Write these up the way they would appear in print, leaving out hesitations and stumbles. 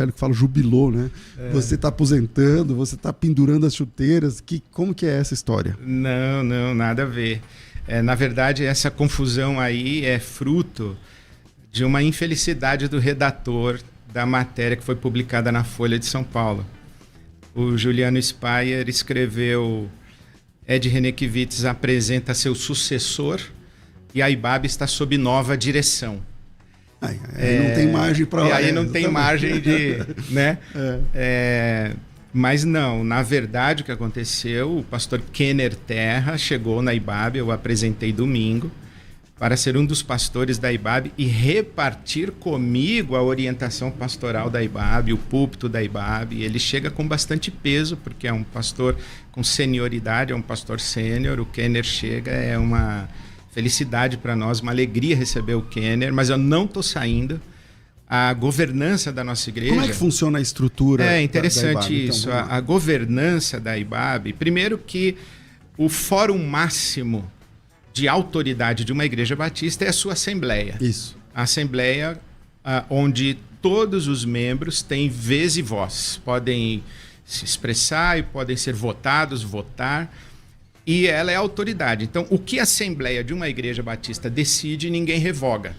que fala jubilou, né? Você está aposentando, você está pendurando as chuteiras. Como que é essa história? Não, nada a ver. Na verdade, essa confusão aí é fruto de uma infelicidade do redator da matéria que foi publicada na Folha de São Paulo. O Juliano Speyer escreveu: Ed Renekiewicz apresenta seu sucessor e a IBAB está sob nova direção. Aí não tem margem para... E aí não tem margem de... né? Mas não, na verdade o que aconteceu, o pastor Kenner Terra chegou na IBAB, eu apresentei domingo, para ser um dos pastores da IBAB e repartir comigo a orientação pastoral da IBAB, o púlpito da IBAB. Ele chega com bastante peso, porque é um pastor com senioridade, é um pastor sênior. O Kenner chega, é uma felicidade para nós, uma alegria receber o Kenner, mas eu não estou saindo. A governança da nossa igreja... Como é que funciona a estrutura É interessante da IBAB, isso. Então, a governança da IBAB, primeiro que o fórum máximo de autoridade de uma igreja batista é a sua assembleia. Isso. A assembleia onde todos os membros têm vez e voz, podem se expressar e podem ser votados, votar, e ela é a autoridade. Então, o que a assembleia de uma igreja batista decide, ninguém revoga.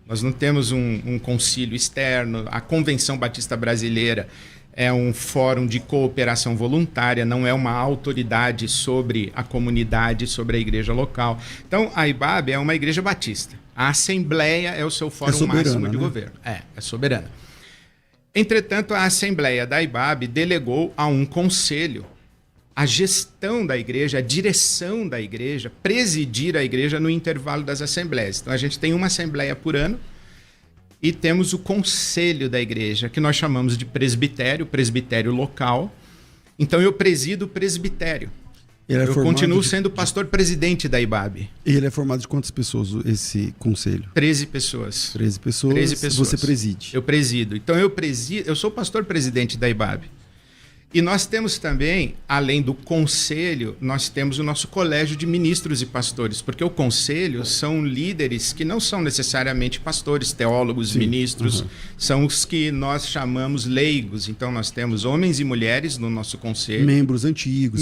Nós não temos um concílio externo. A Convenção Batista Brasileira é um fórum de cooperação voluntária, não é uma autoridade sobre a comunidade, sobre a igreja local. Então, a IBAB é uma igreja batista. A Assembleia é o seu fórum máximo de governo. É soberana. Entretanto, a Assembleia da IBAB delegou a um conselho a gestão da igreja, a direção da igreja, presidir a igreja no intervalo das assembleias. Então, a gente tem uma assembleia por ano e temos o conselho da igreja, que nós chamamos de presbitério local. Então, eu presido o presbitério. Eu continuo sendo pastor-presidente da IBAB. E ele é formado de quantas pessoas, esse conselho? 13 pessoas. 13 pessoas. Você preside. Eu presido. Então, eu sou pastor-presidente da IBAB. E nós temos também, além do conselho, nós temos o nosso colégio de ministros e pastores, porque o conselho são líderes que não são necessariamente pastores, teólogos, ministros, são os que nós chamamos leigos. Então nós temos homens e mulheres no nosso conselho. Membros antigos,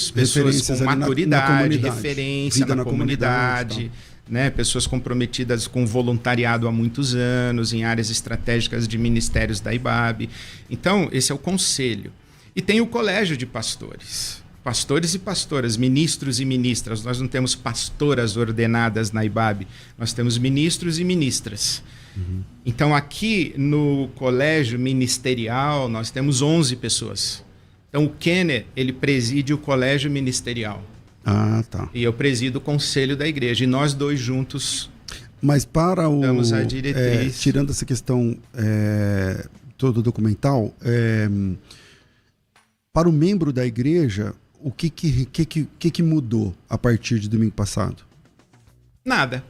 pessoas com maturidade, referência na comunidade. Né, pessoas comprometidas com voluntariado há muitos anos, em áreas estratégicas de ministérios da IBAB. Então, esse é o conselho. E tem o colégio de pastores. Pastores e pastoras, ministros e ministras. Nós não temos pastoras ordenadas na IBAB, nós temos ministros e ministras. Então, aqui no colégio ministerial, nós temos 11 pessoas. Então, o Kenner, ele preside o colégio ministerial. Ah, tá. E eu presido o conselho da igreja. E nós dois juntos... Mas para o... damos a diretriz. Tirando essa questão todo documental, para o membro da igreja, o que mudou a partir de domingo passado? Nada.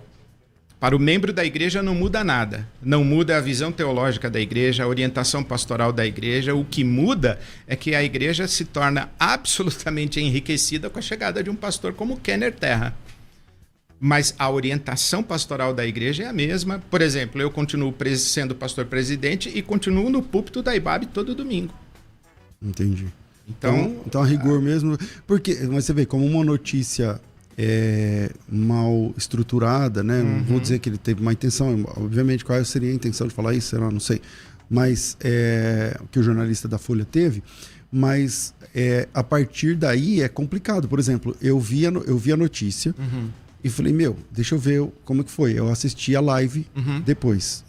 Para o membro da igreja não muda nada. Não muda a visão teológica da igreja, a orientação pastoral da igreja. O que muda é que a igreja se torna absolutamente enriquecida com a chegada de um pastor como Kenner Terra. Mas a orientação pastoral da igreja é a mesma. Por exemplo, eu continuo sendo pastor-presidente e continuo no púlpito da IBAB todo domingo. Entendi. Então a rigor mesmo... Mas você vê, como uma notícia... mal estruturada, né? Não vou dizer que ele teve má intenção, obviamente, qual seria a intenção de falar isso, eu não sei, mas que o jornalista da Folha teve, mas a partir daí é complicado. Por exemplo, eu vi a notícia e falei, deixa eu ver como que foi. Eu assisti a live depois,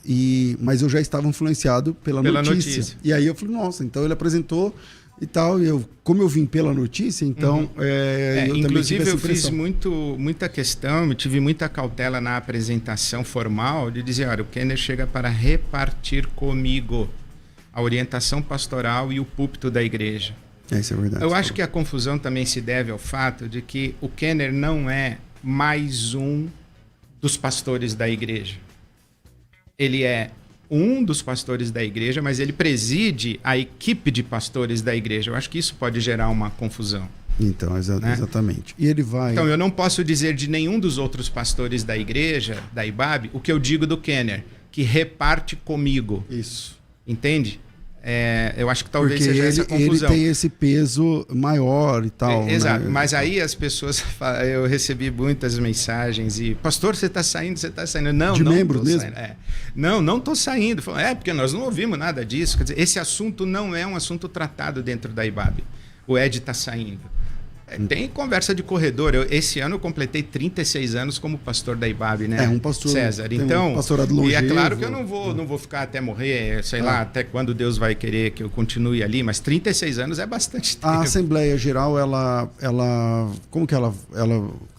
mas eu já estava influenciado pela notícia. E aí eu falei, nossa, então ele apresentou e tal, como eu vim pela notícia, então eu inclusive também eu fiz muita questão, eu tive muita cautela na apresentação formal de dizer, olha, o Kenner chega para repartir comigo a orientação pastoral e o púlpito da igreja. Isso é verdade. Eu acho que a confusão também se deve ao fato de que o Kenner não é mais um dos pastores da igreja. Ele é um dos pastores da igreja, mas ele preside a equipe de pastores da igreja. Eu acho que isso pode gerar uma confusão. Então, exatamente. E ele vai... Então, eu não posso dizer de nenhum dos outros pastores da igreja, da IBAB, o que eu digo do Kenner, que reparte comigo. Isso. Entende? Eu acho que talvez porque seja essa a confusão. Ele tem esse peso maior e tal. Exato, né? mas aí as pessoas falam, eu recebi muitas mensagens e, pastor, você está saindo? Não, de não membros mesmo? Não estou saindo. Falam, porque nós não ouvimos nada disso. Quer dizer, esse assunto não é um assunto tratado dentro da IBAB. O Ed está saindo. Tem conversa de corredor. Esse ano eu completei 36 anos como pastor da IBAB, né? Um pastor, César. Então, pastorado longevo. E é claro que eu não vou ficar até morrer, sei lá, até quando Deus vai querer que eu continue ali, mas 36 anos é bastante tempo. A Assembleia Geral, ela como que ela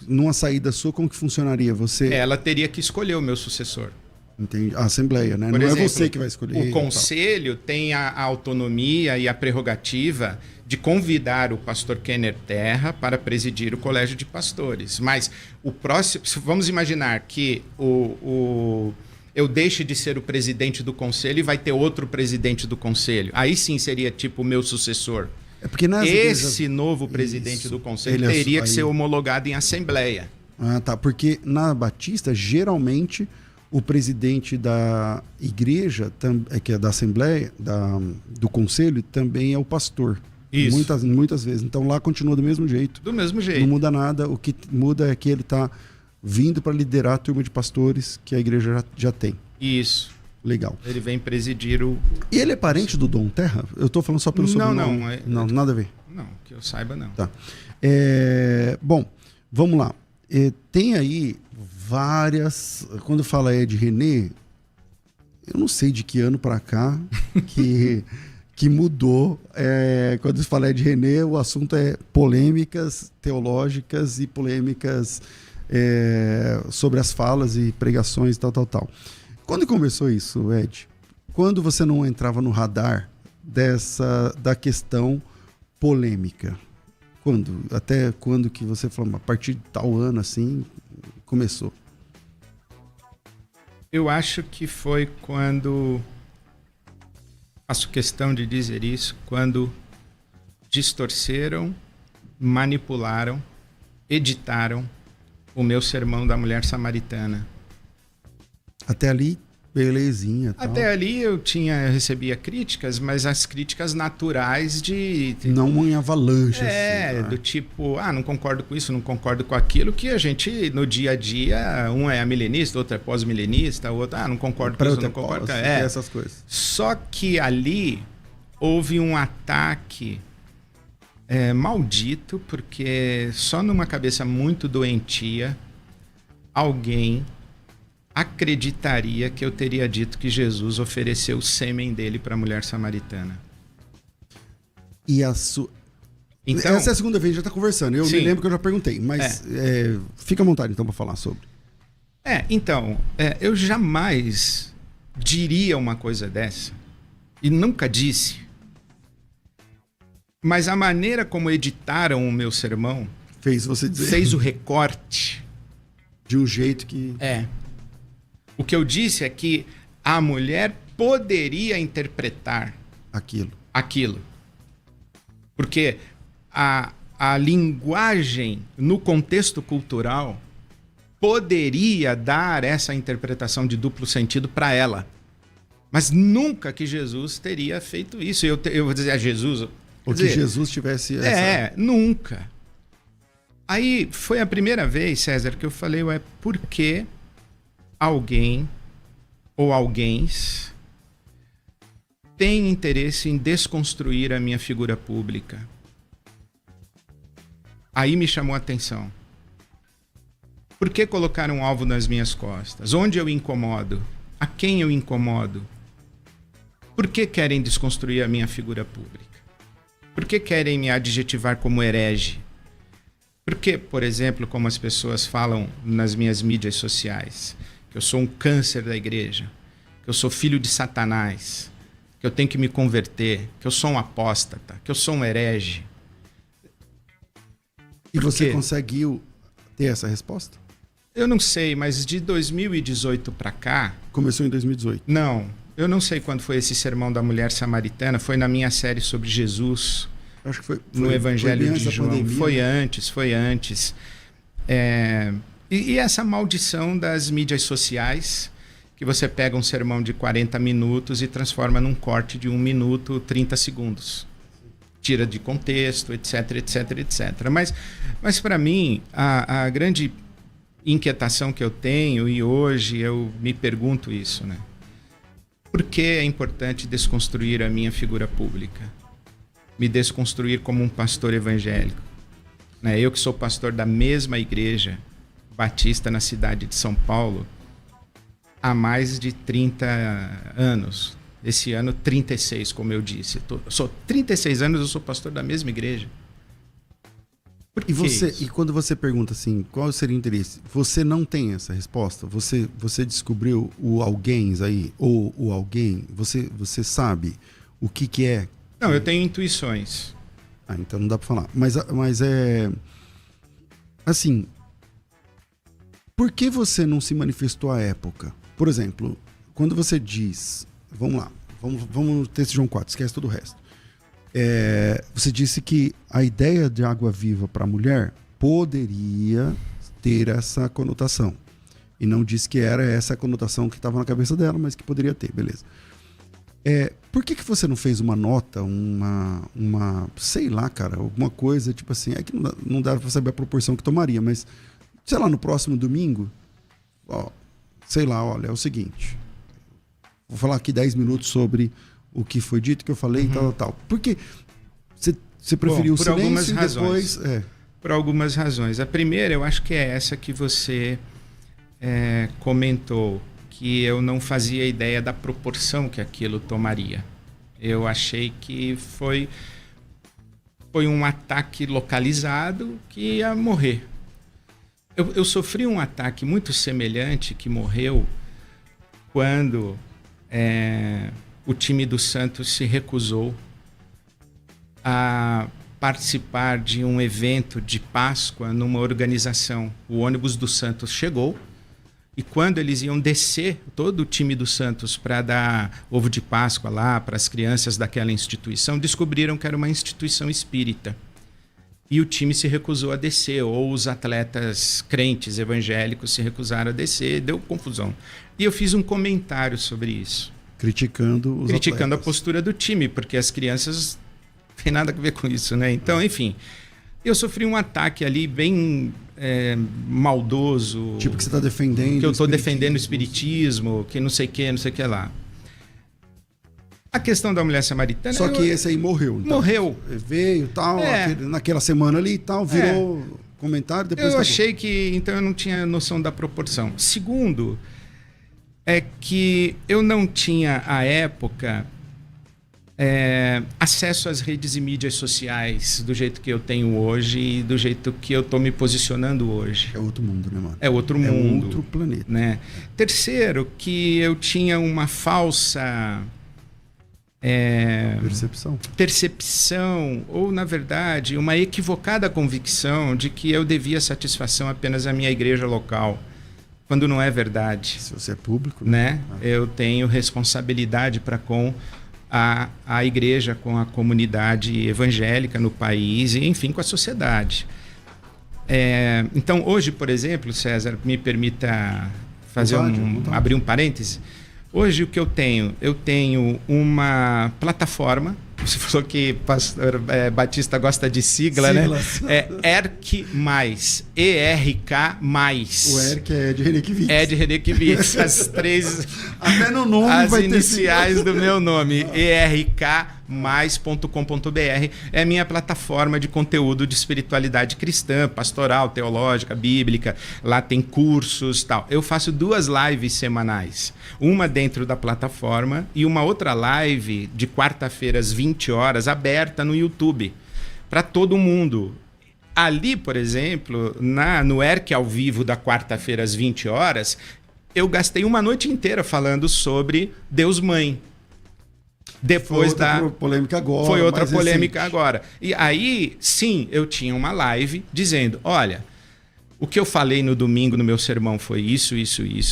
numa saída sua, como que funcionaria? Ela teria que escolher o meu sucessor. Entendi. A Assembleia, né? Por exemplo, é você que vai escolher. O Conselho tem a autonomia e a prerrogativa de convidar o pastor Kenner Terra para presidir o Colégio de Pastores. Mas o próximo... Vamos imaginar que eu deixe de ser o presidente do Conselho e vai ter outro presidente do Conselho. Aí sim seria tipo o meu sucessor. Porque esse novo presidente do Conselho teria que ser homologado em Assembleia. Ah, tá. Porque na Batista, geralmente... O presidente da igreja, que é da Assembleia, do Conselho, também é o pastor. Isso. Muitas vezes. Então lá continua do mesmo jeito. Do mesmo jeito. Não muda nada. O que muda é que ele está vindo para liderar a turma de pastores que a igreja já tem. Isso. Legal. Ele vem presidir o... E ele é parente do Dom Terra? Eu estou falando só pelo sobrenome. Não, nada a ver. Não, que eu saiba não. Tá. Bom, vamos lá. Tem aí várias... Quando fala Ed René, eu não sei de que ano para cá que mudou. Quando se fala Ed René, o assunto é polêmicas teológicas e polêmicas sobre as falas e pregações e tal. Quando começou isso, Ed? Quando você não entrava no radar da questão polêmica? Quando? Até quando que você falou, a partir de tal ano assim, começou? Eu acho que foi quando, faço questão de dizer isso, quando distorceram, manipularam, editaram o meu sermão da mulher samaritana. Até ali, belezinha. Tal. Até ali eu recebia críticas, mas as críticas naturais de... Não uma avalanche. Do tipo, não concordo com isso, não concordo com aquilo, que a gente, no dia a dia, um é milenista, outro é pós-milenista, o outro, não concordo com isso, não concordo com essas coisas. Só que ali houve um ataque maldito, porque só numa cabeça muito doentia, alguém acreditaria que eu teria dito que Jesus ofereceu o sêmen dele para a mulher samaritana. E então, essa é a segunda vez que já está conversando. Eu me lembro que eu já perguntei, mas fica à vontade então para falar sobre. Eu jamais diria uma coisa dessa e nunca disse. Mas a maneira como editaram o meu sermão fez você dizer. Fez o recorte de um jeito que O que eu disse é que a mulher poderia interpretar aquilo. Porque a linguagem, no contexto cultural, poderia dar essa interpretação de duplo sentido para ela. Mas nunca que Jesus teria feito isso. Eu vou dizer a Jesus... Ou que Jesus tivesse... Nunca. Aí foi a primeira vez, César, que eu falei, por que alguém ou alguéns tem interesse em desconstruir a minha figura pública? Aí me chamou a atenção. Por que colocar um alvo nas minhas costas? Onde eu incomodo? A quem eu incomodo? Por que querem desconstruir a minha figura pública? Por que querem me adjetivar como herege? Por que, por exemplo, como as pessoas falam nas minhas mídias sociais, que eu sou um câncer da igreja, que eu sou filho de Satanás, que eu tenho que me converter, que eu sou um apóstata, que eu sou um herege? E você conseguiu ter essa resposta? Eu não sei, mas de 2018 para cá... Começou em 2018? Não, eu não sei quando foi esse sermão da mulher samaritana, foi na minha série sobre Jesus... Acho que foi no Evangelho de João. Pandemia, foi antes. E essa maldição das mídias sociais que você pega um sermão de 40 minutos e transforma num corte de 1 minuto, 30 segundos. Tira de contexto, etc, etc, etc. Mas para mim, a grande inquietação que eu tenho, e hoje eu me pergunto isso, né? Por que é importante desconstruir a minha figura pública? Me desconstruir como um pastor evangélico. Né? Eu que sou pastor da mesma igreja batista na cidade de São Paulo há mais de 30 anos. Esse ano, 36, como eu disse. Sou 36 anos, eu sou pastor da mesma igreja. Por que isso? E quando você pergunta assim, qual seria o interesse? Você não tem essa resposta? Você descobriu o alguém aí? Ou o alguém? Você sabe o que é? Não, eu tenho intuições. Então não dá para falar. Mas é... Assim... Por que você não se manifestou à época? Por exemplo, quando você diz... Vamos lá, vamos no texto de João 4, esquece todo o resto. Você disse que a ideia de água viva para a mulher poderia ter essa conotação. E não disse que era essa a conotação que estava na cabeça dela, mas que poderia ter, beleza. Por que você não fez uma nota, sei lá, cara, alguma coisa, tipo assim, é que não dá para saber a proporção que tomaria, mas, sei lá, no próximo domingo, ó, sei lá, olha, é o seguinte... Vou falar aqui 10 minutos sobre o que foi dito, que eu falei e tal. Por que você preferiu o silêncio algumas e razões. depois... Por algumas razões. A primeira, eu acho que é essa que você comentou, que eu não fazia ideia da proporção que aquilo tomaria. Eu achei que foi um ataque localizado que ia morrer. Eu sofri um ataque muito semelhante que morreu quando... o time do Santos se recusou a participar de um evento de Páscoa numa organização. O ônibus do Santos chegou e quando eles iam descer, todo o time do Santos, para dar ovo de Páscoa lá para as crianças daquela instituição, descobriram que era uma instituição espírita. E o time se recusou a descer, ou os atletas crentes evangélicos se recusaram a descer, deu confusão. E eu fiz um comentário sobre isso. Criticando a postura do time, porque as crianças não têm nada a ver com isso, né? Então, enfim, eu sofri um ataque ali bem maldoso. Tipo que você está defendendo. Que eu estou defendendo o espiritismo, que não sei o que lá. A questão da mulher samaritana... Só que esse aí morreu. Então. Morreu. Veio e tal, naquela semana ali e tal, virou comentário, depois eu acabou. achei que... Então eu não tinha noção da proporção. Segundo, é que eu não tinha, à época, acesso às redes e mídias sociais do jeito que eu tenho hoje e do jeito que eu estou me posicionando hoje. É outro mundo, né, mano? É outro mundo. É outro planeta. Né? Terceiro, que eu tinha uma falsa... percepção, ou na verdade uma equivocada convicção de que eu devia satisfação apenas à minha igreja local, quando não é verdade. Se você é público, né? Eu tenho responsabilidade para com a igreja, com a comunidade evangélica no país e, enfim, com a sociedade. Então, hoje, por exemplo, César, me permita fazer abrir um parêntese. Hoje o que eu tenho? Eu tenho uma plataforma. Você falou que pastor Batista gosta de sigla, siglas, né? ERC+, ERK+. O ERC é de Renekiewicz. É de Renekiewicz. As três... Até no nome as vai iniciais do meu nome. ERK+.com.br é minha plataforma de conteúdo de espiritualidade cristã, pastoral, teológica, bíblica. Lá tem cursos e tal. Eu faço 2 lives semanais. Uma dentro da plataforma e uma outra live de quarta-feira às 20 horas, aberta no YouTube, para todo mundo. Ali, por exemplo, no ERC ao vivo da quarta-feira às 20 horas, eu gastei uma noite inteira falando sobre Deus Mãe. Depois polêmica agora. Foi outra polêmica agora. E aí, sim, eu tinha uma live dizendo, olha, o que eu falei no domingo no meu sermão foi isso,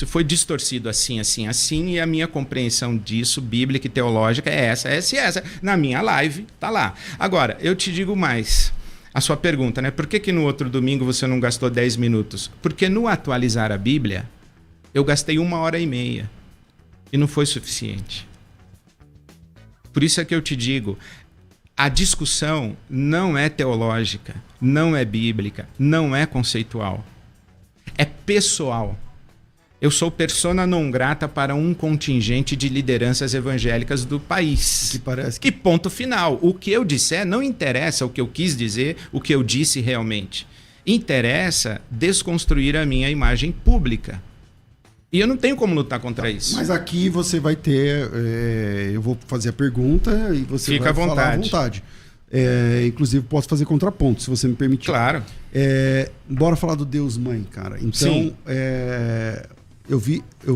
foi distorcido assim, assim, assim, e a minha compreensão disso, bíblica e teológica, é essa. Na minha live, tá lá. Agora, eu te digo mais. A sua pergunta, né? Por que no outro domingo você não gastou 10 minutos? Porque no atualizar a Bíblia, eu gastei 1h30. E não foi suficiente. Por isso é que eu te digo, a discussão não é teológica, não é bíblica, não é conceitual. É pessoal. Eu sou persona non grata para um contingente de lideranças evangélicas do país. Que parece que... E ponto final. O que eu disser não interessa o que eu quis dizer, o que eu disse realmente. Interessa desconstruir a minha imagem pública. E eu não tenho como lutar contra isso. Mas aqui você vai ter... eu vou fazer a pergunta e você Fica vai falar à vontade. Inclusive, posso fazer contraponto, se você me permitir. Claro. Bora falar do Deus Mãe, cara. Então, eu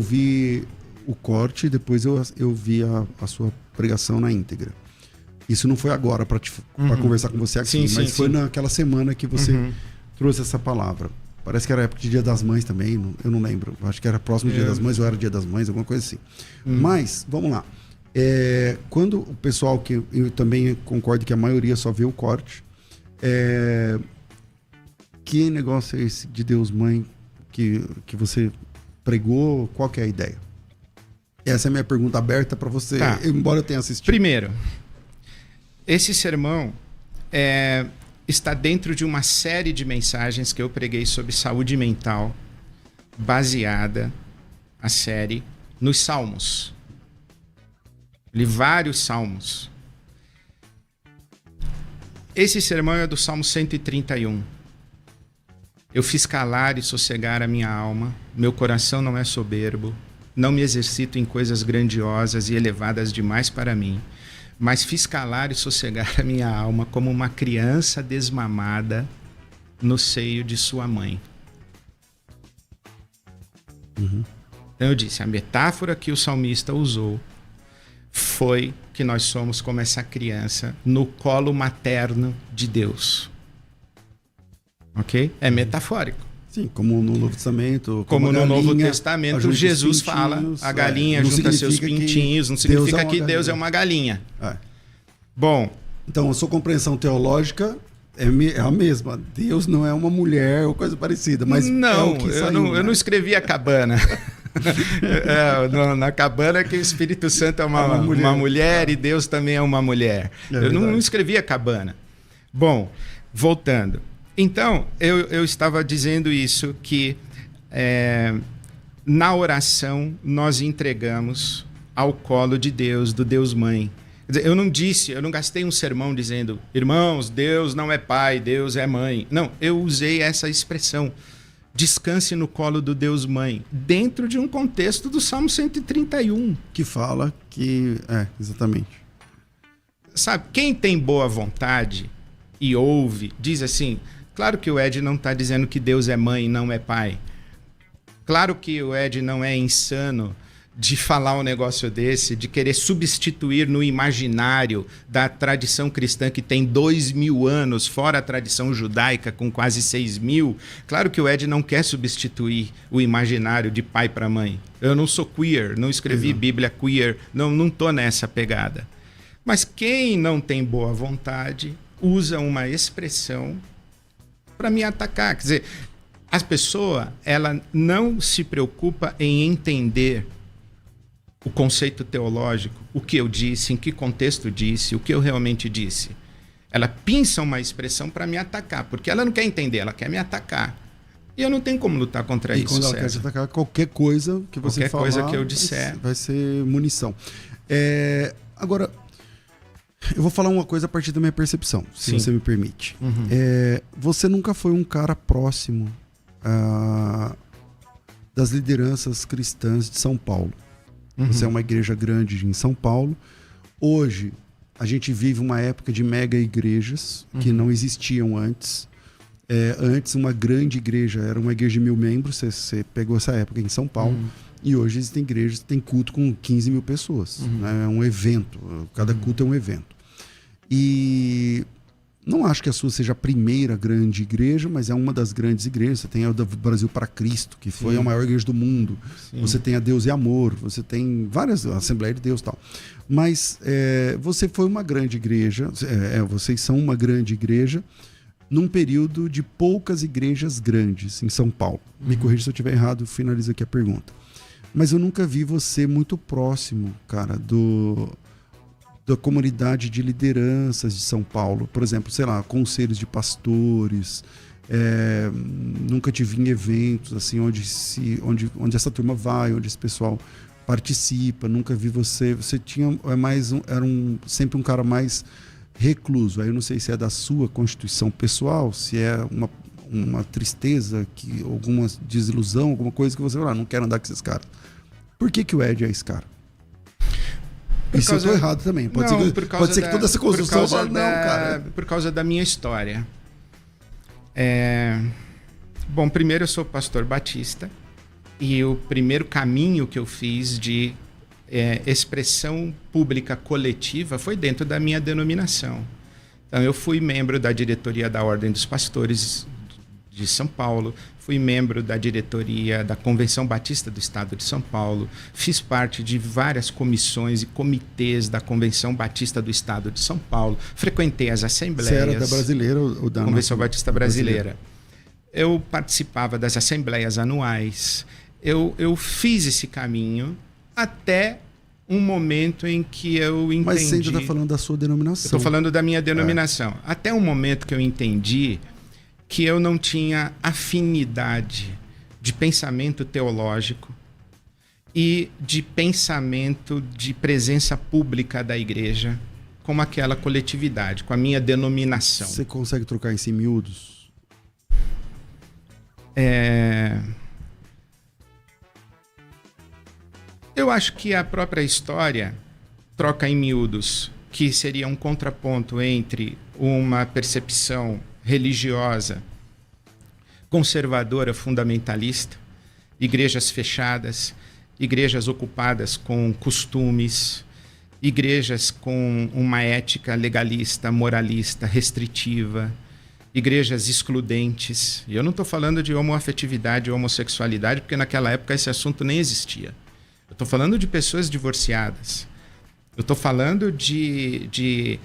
vi o corte, depois eu vi a sua pregação na íntegra. Isso não foi agora para conversar com você aqui, mas foi naquela semana que você trouxe essa palavra. Parece que era época de Dia das Mães também, eu não lembro. Acho que era próximo Dia das Mães ou era Dia das Mães, alguma coisa assim. Mas, vamos lá. Quando o pessoal, que eu também concordo que a maioria só vê o corte, que negócio é esse de Deus Mãe que você pregou? Qual que é a ideia? Essa é a minha pergunta aberta para você, embora eu tenha assistido. Primeiro, esse sermão está dentro de uma série de mensagens que eu preguei sobre saúde mental, baseada, a série, nos Salmos. Li vários Salmos. Esse sermão é do Salmo 131. Eu fiz calar e sossegar a minha alma, meu coração não é soberbo, não me exercito em coisas grandiosas e elevadas demais para mim, mas fiz calar e sossegar a minha alma como uma criança desmamada no seio de sua mãe. Então eu disse, a metáfora que o salmista usou foi que nós somos como essa criança no colo materno de Deus. Ok? É metafórico. Sim, como no Novo Testamento. Como no Novo Testamento, Jesus fala, a galinha junta seus pintinhos, não significa que Deus é uma galinha. Bom. Então, a sua compreensão teológica é a mesma. Deus não é uma mulher ou coisa parecida, mas não, é o que saiu, eu não escrevi a cabana. Na cabana que o Espírito Santo é uma mulher e Deus também é uma mulher. Eu não escrevi a cabana. Bom, voltando. Então, eu estava dizendo isso, que na oração nós entregamos ao colo de Deus, do Deus Mãe. Quer dizer, eu não gastei um sermão dizendo, irmãos, Deus não é pai, Deus é mãe. Não, eu usei essa expressão, descanse no colo do Deus Mãe, dentro de um contexto do Salmo 131. Que fala que... exatamente. Sabe, quem tem boa vontade e ouve, diz assim... Claro que o Ed não está dizendo que Deus é mãe e não é pai. Claro que o Ed não é insano de falar um negócio desse, de querer substituir no imaginário da tradição cristã que tem 2000 anos, fora a tradição judaica com quase 6000. Claro que o Ed não quer substituir o imaginário de pai para mãe. Eu não sou queer, não escrevi Bíblia queer, não estou nessa pegada. Mas quem não tem boa vontade usa uma expressão para me atacar. Quer dizer, a pessoa, ela não se preocupa em entender o conceito teológico, o que eu disse, em que contexto disse, o que eu realmente disse. Ela pinça uma expressão para me atacar, porque ela não quer entender, ela quer me atacar. E eu não tenho como lutar contra isso, quando ela quer te atacar, qualquer coisa que você falar... Qualquer coisa que eu disser... Vai ser munição. Agora... Eu vou falar uma coisa a partir da minha percepção, se você me permite. Você nunca foi um cara próximo das lideranças cristãs de São Paulo. Você é uma igreja grande em São Paulo. Hoje, a gente vive uma época de mega igrejas que não existiam antes. Antes, uma grande igreja era uma igreja de 1000 membros. Você pegou essa época em São Paulo. E hoje existem igrejas que têm culto com 15 mil pessoas. É um evento. Cada culto é um evento. E não acho que a sua seja a primeira grande igreja, mas é uma das grandes igrejas. Você tem a do Brasil para Cristo, que foi a maior igreja do mundo. Você tem a Deus e Amor. Você tem várias, a Assembleia de Deus e tal. Mas você foi uma grande igreja. Vocês são uma grande igreja num período de poucas igrejas grandes em São Paulo. Me corrija se eu estiver errado, finalizo aqui a pergunta. Mas eu nunca vi você muito próximo, cara, da comunidade de lideranças de São Paulo. Por exemplo, sei lá, conselhos de pastores. Nunca te vi em eventos assim, onde essa turma vai, onde esse pessoal participa. Nunca vi você. Você tinha sempre um cara mais recluso. Aí eu não sei se é da sua constituição pessoal, se é uma tristeza, alguma desilusão, alguma coisa que você fala, não quero andar com esses caras. Por que o Ed é esse cara? Isso eu tô errado também. Pode ser que toda essa construção fala, não, cara. Por causa da minha história. Bom, primeiro eu sou pastor batista e o primeiro caminho que eu fiz de expressão pública coletiva foi dentro da minha denominação. Então eu fui membro da diretoria da Ordem dos Pastores de São Paulo, fui membro da diretoria da Convenção Batista do Estado de São Paulo, fiz parte de várias comissões e comitês da Convenção Batista do Estado de São Paulo, frequentei as assembleias. Você era da brasileira ou da Convenção Batista Brasileira? Eu participava das assembleias anuais, eu fiz esse caminho até um momento em que eu entendi... Mas você ainda está falando da sua denominação. Estou falando da minha denominação. Até um momento que eu entendi que eu não tinha afinidade de pensamento teológico e de pensamento de presença pública da igreja com aquela coletividade, com a minha denominação. Você consegue trocar isso em miúdos? Eu acho que a própria história troca em miúdos, que seria um contraponto entre uma percepção religiosa, conservadora, fundamentalista, igrejas fechadas, igrejas ocupadas com costumes, igrejas com uma ética legalista, moralista, restritiva, igrejas excludentes. E eu não estou falando de homoafetividade ou homossexualidade, porque naquela época esse assunto nem existia. Eu estou falando de pessoas divorciadas. Eu estou falando de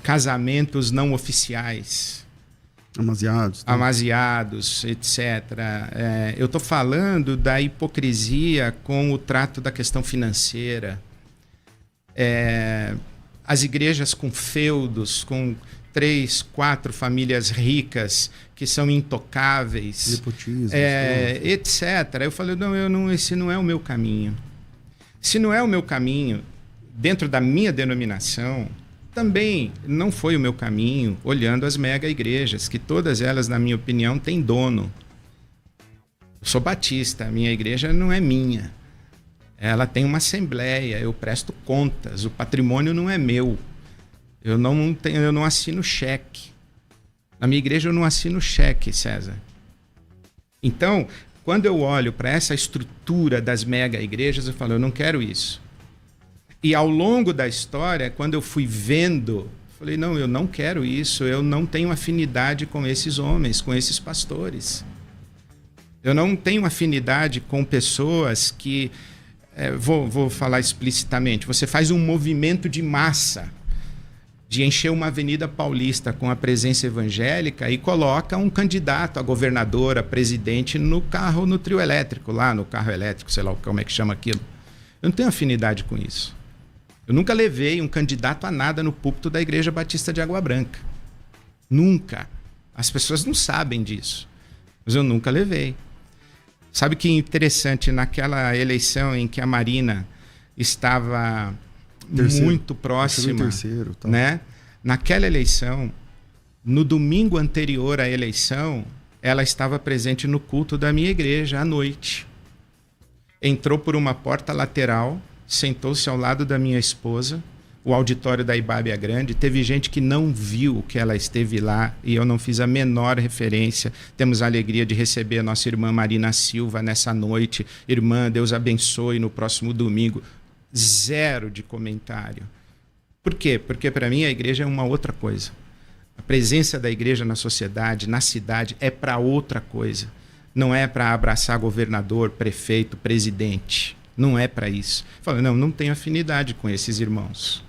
casamentos não oficiais. Amasiados, etc. Eu estou falando da hipocrisia com o trato da questão financeira. As igrejas com feudos, com 3, 4 famílias ricas que são intocáveis, etc. Eu falei, esse não é o meu caminho. Se não é o meu caminho, dentro da minha denominação, também não foi o meu caminho, olhando as mega igrejas, que todas elas, na minha opinião, têm dono. Eu sou batista, a minha igreja não é minha. Ela tem uma assembleia, eu presto contas, o patrimônio não é meu. Eu não assino cheque. Na minha igreja eu não assino cheque, César. Então, quando eu olho para essa estrutura das mega igrejas, eu falo, eu não quero isso. E ao longo da história, quando eu fui vendo, falei, não, eu não quero isso, eu não tenho afinidade com esses homens, com esses pastores. Eu não tenho afinidade com pessoas que, vou falar explicitamente, você faz um movimento de massa, de encher uma avenida paulista com a presença evangélica e coloca um candidato a governador, a presidente no trio elétrico, lá no carro elétrico, sei lá como é que chama aquilo. Eu não tenho afinidade com isso. Eu nunca levei um candidato a nada no púlpito da Igreja Batista de Água Branca. Nunca. As pessoas não sabem disso. Mas eu nunca levei. Sabe que interessante, naquela eleição em que a Marina estava muito próxima, né? Naquela eleição, no domingo anterior à eleição, ela estava presente no culto da minha igreja à noite. Entrou por uma porta lateral, sentou-se ao lado da minha esposa. O auditório da IBAB é grande. Teve gente que não viu que ela esteve lá e eu não fiz a menor referência. Temos a alegria de receber a nossa irmã Marina Silva nessa noite. Irmã, Deus abençoe no próximo domingo. 0 de comentário. Por quê? Porque para mim a igreja é uma outra coisa. A presença da igreja na sociedade, na cidade, é para outra coisa. Não é para abraçar governador, prefeito, presidente. Não é para isso. Fala, não tenho afinidade com esses irmãos.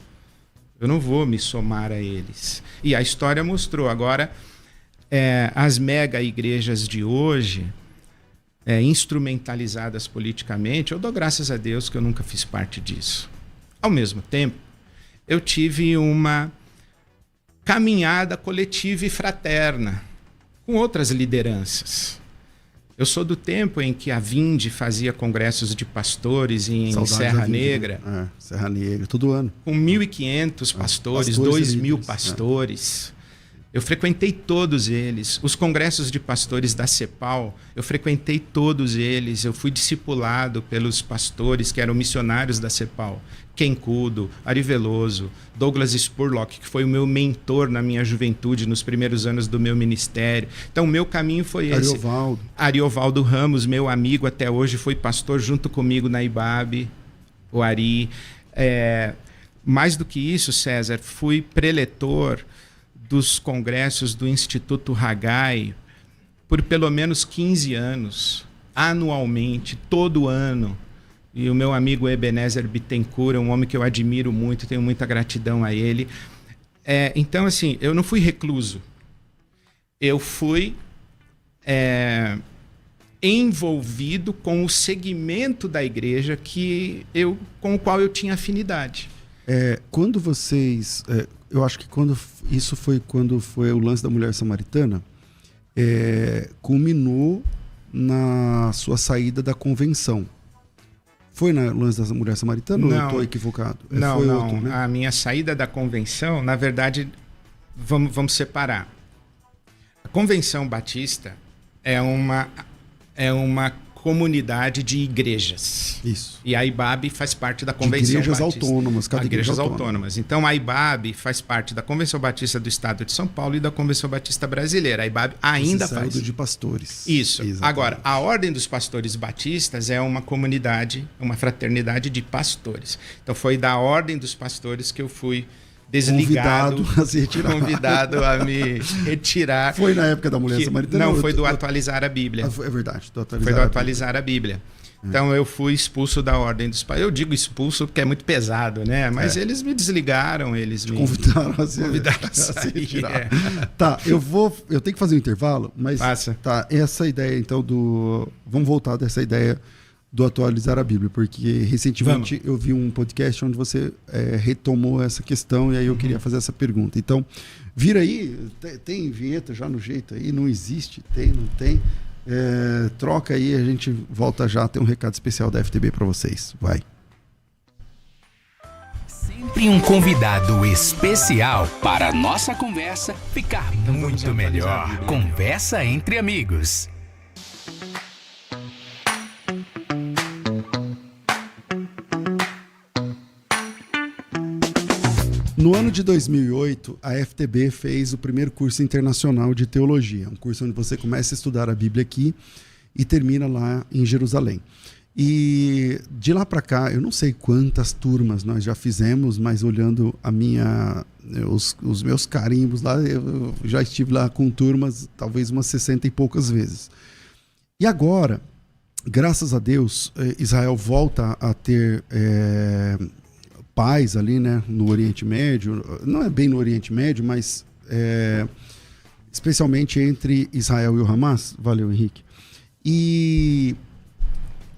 Eu não vou me somar a eles. E a história mostrou. Agora, as mega igrejas de hoje, instrumentalizadas politicamente, eu dou graças a Deus que eu nunca fiz parte disso. Ao mesmo tempo, eu tive uma caminhada coletiva e fraterna com outras lideranças. Eu sou do tempo em que a Vinde fazia congressos de pastores em Serra Negra. Serra Negra, todo ano. Com 1.500 pastores, 2.000 pastores. Eu frequentei todos eles. Os congressos de pastores da CEPAL, eu frequentei todos eles. Eu fui discipulado pelos pastores que eram missionários da CEPAL. Ken Kudo, Ari Veloso, Douglas Spurlock, que foi o meu mentor na minha juventude, nos primeiros anos do meu ministério. Então, o meu caminho foi esse. Ariovaldo Ramos, meu amigo até hoje, foi pastor junto comigo na IBAB, o Ari. Mais do que isso, César, fui preletor dos congressos do Instituto Haggai por pelo menos 15 anos, anualmente, todo ano. E o meu amigo Ebenezer Bittencourt é um homem que eu admiro muito, tenho muita gratidão a ele. Então, assim, eu não fui recluso. Eu fui envolvido com o segmento da igreja com o qual eu tinha afinidade. Quando vocês... eu acho que quando foi o lance da mulher samaritana, culminou na sua saída da convenção. Foi na lance da mulher samaritana ou eu estou equivocado? Não, foi não. Outro, né? A minha saída da convenção, na verdade, vamos separar. A Convenção Batista é uma comunidade de igrejas. Isso. E a IBAB faz parte da Convenção Batista. Autônomas. Cada igrejas autônomas. Então, a IBAB faz parte da Convenção Batista do Estado de São Paulo e da Convenção Batista Brasileira. A IBAB ainda faz. De pastores. Isso. Exatamente. Agora, a Ordem dos Pastores Batistas é uma comunidade, uma fraternidade de pastores. Então, foi da Ordem dos Pastores que eu fui desligado, convidado a me retirar. Foi na época da mulher samaritana? Não, foi do Atualizar a Bíblia. É verdade, foi do Atualizar a Bíblia. Então eu fui expulso da Ordem dos Pastores. Eu digo expulso porque é muito pesado, né? Mas eles me desligaram, eles me convidaram a se retirar. Tá, eu tenho que fazer um intervalo, mas passa. Tá, essa ideia então vamos voltar dessa ideia do Atualizar a Bíblia, porque recentemente eu vi um podcast onde você retomou essa questão e aí eu queria fazer essa pergunta. Então, vira aí, tem vinheta já no jeito aí, não existe, tem, não tem. Troca aí, a gente volta já, tem um recado especial da FTB para vocês. Vai. Sempre um convidado especial para a nossa conversa ficar muito melhor. Conversa entre amigos. No ano de 2008, a FTB fez o primeiro curso internacional de teologia, um curso onde você começa a estudar a Bíblia aqui e termina lá em Jerusalém. E de lá para cá, eu não sei quantas turmas nós já fizemos, mas olhando os meus carimbos lá, eu já estive lá com turmas talvez umas 60 e poucas vezes. E agora, graças a Deus, Israel volta a ter... paz ali, né, no Oriente Médio, não é bem no Oriente Médio, mas especialmente entre Israel e o Hamas. Valeu, Henrique. E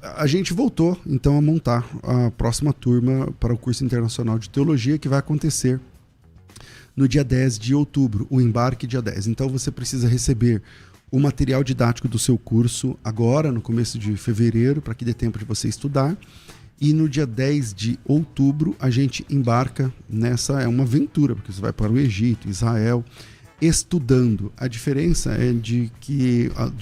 a gente voltou, então, a montar a próxima turma para o curso internacional de teologia, que vai acontecer no dia 10 de outubro, o embarque dia 10. Então, você precisa receber o material didático do seu curso agora, no começo de fevereiro, para que dê tempo de você estudar. E no dia 10 de outubro a gente embarca nessa, é uma aventura, porque você vai para o Egito, Israel, estudando. A diferença é de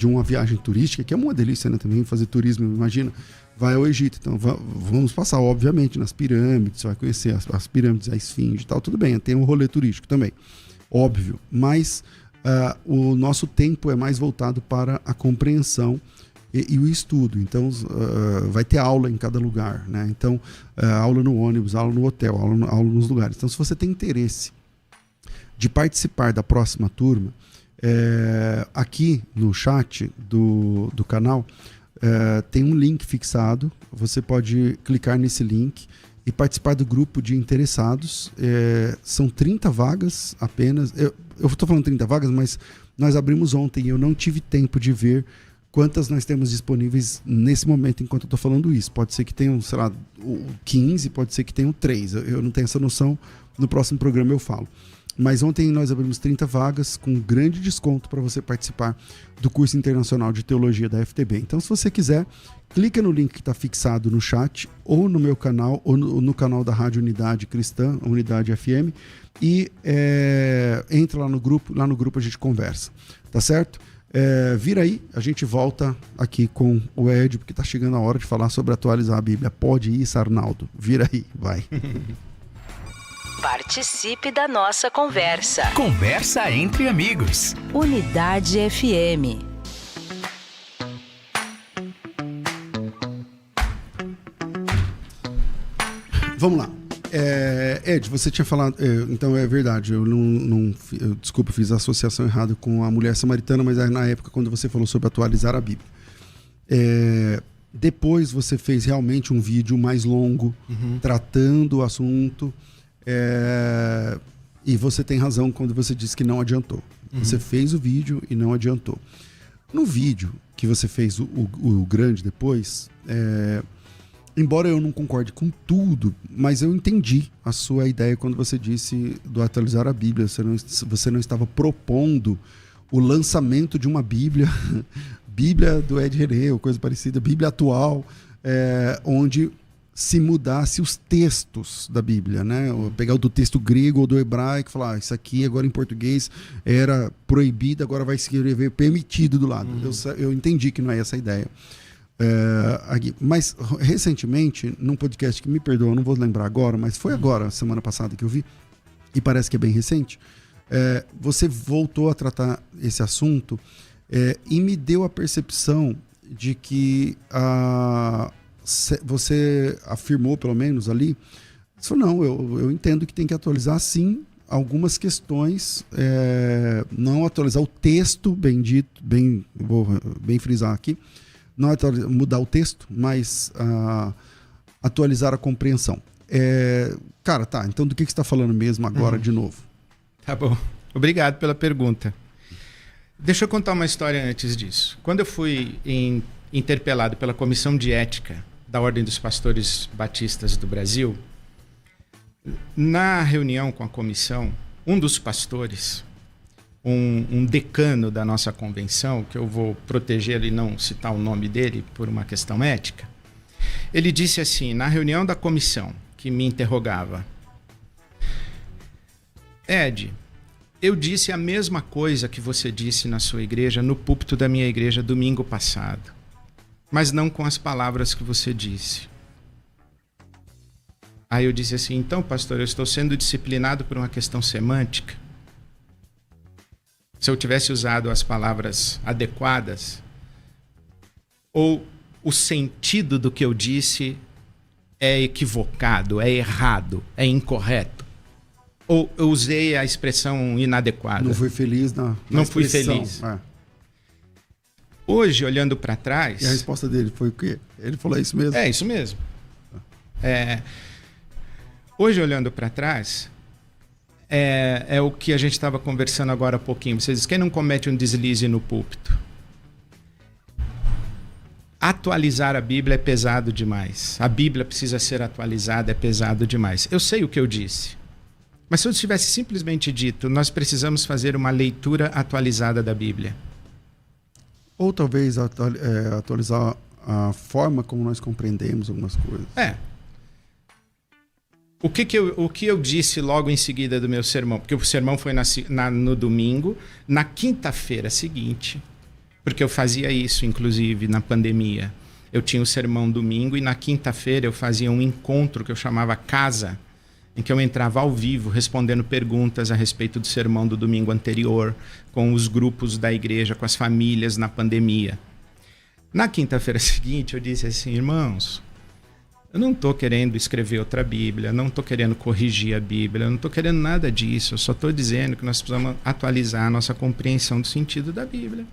uma viagem turística, que é uma delícia, né, também fazer turismo, imagina, vai ao Egito. Então vamos passar, obviamente, nas pirâmides, você vai conhecer as pirâmides, a esfinge e tal, tudo bem, tem um rolê turístico também, óbvio. Mas o nosso tempo é mais voltado para a compreensão e o estudo. Então vai ter aula em cada lugar, né? Então aula no ônibus, aula no hotel, aula nos lugares. Então, se você tem interesse de participar da próxima turma, aqui no chat do canal tem um link fixado. Você pode clicar nesse link e participar do grupo de interessados. São 30 vagas apenas. Eu estou falando 30 vagas, mas nós abrimos ontem e eu não tive tempo de ver quantas nós temos disponíveis nesse momento enquanto eu estou falando isso. Pode ser que tenham, sei lá, 15, pode ser que tenham 3. Eu não tenho essa noção, no próximo programa eu falo. Mas ontem nós abrimos 30 vagas com grande desconto para você participar do curso internacional de teologia da FTB. Então, se você quiser, clica no link que está fixado no chat, ou no meu canal, ou no canal da Rádio Unidade Cristã, Unidade FM, e entra lá no grupo a gente conversa, tá certo? Vira aí, a gente volta aqui com o Ed, porque está chegando a hora de falar sobre atualizar a Bíblia. Pode ir, Sarnaldo, vira aí, vai. Participe da nossa conversa. Conversa entre amigos. Unidade FM. Vamos lá. Ed, você tinha falado... então é verdade, eu desculpa, fiz a associação errada com a mulher samaritana, mas é na época quando você falou sobre atualizar a Bíblia. Depois você fez realmente um vídeo mais longo, tratando o assunto... e você tem razão quando você disse que não adiantou. Você fez o vídeo e não adiantou. No vídeo que você fez, o grande depois, embora eu não concorde com tudo, mas eu entendi a sua ideia quando você disse do atualizar a Bíblia. Você não estava propondo o lançamento de uma Bíblia, Bíblia do Ed René, ou coisa parecida, Bíblia atual, onde se mudasse os textos da Bíblia, né? Pegar o do texto grego ou do hebraico e falar, isso aqui agora em português era proibido, agora vai escrever permitido do lado. Eu entendi que não é essa a ideia. Mas recentemente, num podcast que me perdoa, não vou lembrar agora, mas foi agora, semana passada que eu vi, e parece que é bem recente, você voltou a tratar esse assunto e me deu a percepção de que você afirmou, pelo menos ali, você falou, não, eu entendo que tem que atualizar sim algumas questões, não atualizar o texto, vou bem frisar aqui, não mudar o texto, mas atualizar a compreensão. Cara, tá, então do que você está falando mesmo agora de novo? Tá bom, obrigado pela pergunta. Deixa eu contar uma história antes disso. Quando eu fui interpelado pela Comissão de Ética da Ordem dos Pastores Batistas do Brasil, na reunião com a comissão, um dos pastores, um decano da nossa convenção, que eu vou proteger e não citar o nome dele por uma questão ética, ele disse assim, na reunião da comissão, que me interrogava, Ed, eu disse a mesma coisa que você disse na sua igreja, no púlpito da minha igreja, domingo passado, mas não com as palavras que você disse. Aí eu disse assim, então, pastor, eu estou sendo disciplinado por uma questão semântica. Se eu tivesse usado as palavras adequadas, ou o sentido do que eu disse é equivocado, é errado, é incorreto, ou eu usei a expressão inadequada. Não fui feliz não fui feliz. Hoje, olhando para trás... E a resposta dele foi o quê? Ele falou isso mesmo? É isso mesmo. Hoje, olhando para trás, é o que a gente estava conversando agora há pouquinho. Você diz, quem não comete um deslize no púlpito? Atualizar a Bíblia é pesado demais. A Bíblia precisa ser atualizada, é pesado demais. Eu sei o que eu disse. Mas se eu tivesse simplesmente dito, nós precisamos fazer uma leitura atualizada da Bíblia. Ou talvez atualizar a forma como nós compreendemos algumas coisas. O que eu disse logo em seguida do meu sermão? Porque o sermão foi no domingo. Na quinta-feira seguinte, porque eu fazia isso, inclusive, na pandemia. Eu tinha o sermão domingo e na quinta-feira eu fazia um encontro que eu chamava Casa, em que eu entrava ao vivo respondendo perguntas a respeito do sermão do domingo anterior, com os grupos da igreja, com as famílias na pandemia. Na quinta-feira seguinte eu disse assim, irmãos, eu não estou querendo escrever outra Bíblia, não estou querendo corrigir a Bíblia, não estou querendo nada disso, eu só estou dizendo que nós precisamos atualizar a nossa compreensão do sentido da Bíblia.